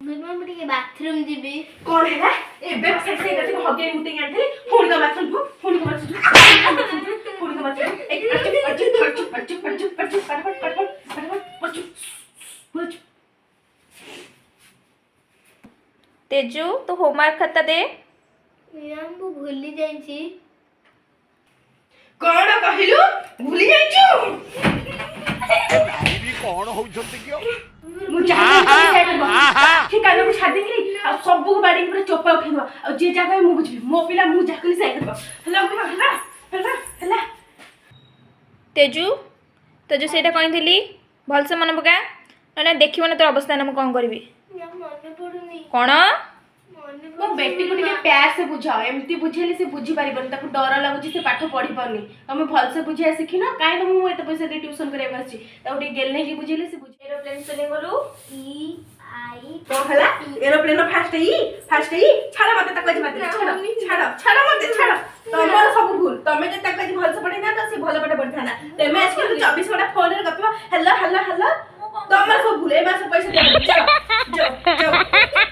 ମୁଁ ଟିକେ ବାଥରୁମ ଯିବି। କଣ ହେଲା ଏବେ ସେଇ କଥା ହଗେଇ ମୁତେଇ ଆଣିଥିଲି ପୁଣି ତ ବାଥରୁମ ଯିବୁ ପୁଣି ତ ବାଥରୁମ ପୁଣି ତ ବାଥରୁମ तेजू तो होमवर्क खाता दे। ମ୍ୟାମ୍ ମୁଁ ଭୁଲି ଯାଇଛି। କଣ କହିଲୁ ଭୁଲି ଯାଇଛୁ କଣ ହଉଛନ୍ତି କି ମୁଁ ଯାହା କାନକୁ ଛାଡ଼ିଦେଲି ଆଉ ସବୁକୁ ବାଡିକି ପୁରା ଚୋପା ଉଠେଇଦବା ଆଉ ଯିଏ ଯାହା କହିବ ମୁଁ ବୁଝିବି ମୋ ପିଲା ମୁଁ ଯାହା କଲି ସେଇଆ କରିବ ହେଲା ହେଲା ହେଲା ହେଲା तेजू तेजू सेटा कहली भलसे मन पका ना देखिब ना तोर अवस्था ना कौन करी ମ୍ୟାମ୍ ମନେ ପଡୁନି। कौन ମନେ ମୋ ବେଟି को टिके प्यार से बुझाओ एमती बुझेले से बुझी परिबन ताको डर लागुची से पाठ पढ़ी पाउनी तमे भलसे बुझिया सिखिनो काहे त मु एते पैसा दे ट्यूशन करे बसची ताको टिके गेल नै की बुझेले से बुझ एरोप्लेन स्पेलिंग बोलू ई आई तो हला एरोप्लेन नो फास्ट ई छाड़ा मते ताको आज मते छाड़ा मते छाड़ा तमर सब भूल तमे जे ताको आज भलसे पढ़ी ना त से भल पाठ पढ़ी थाना तेमे आज के 24 घंटा फोन रे गपिबो हल्ला हल्ला हल्ला तमर सब भूल ए मास पैसा दे चलो जाओ जाओ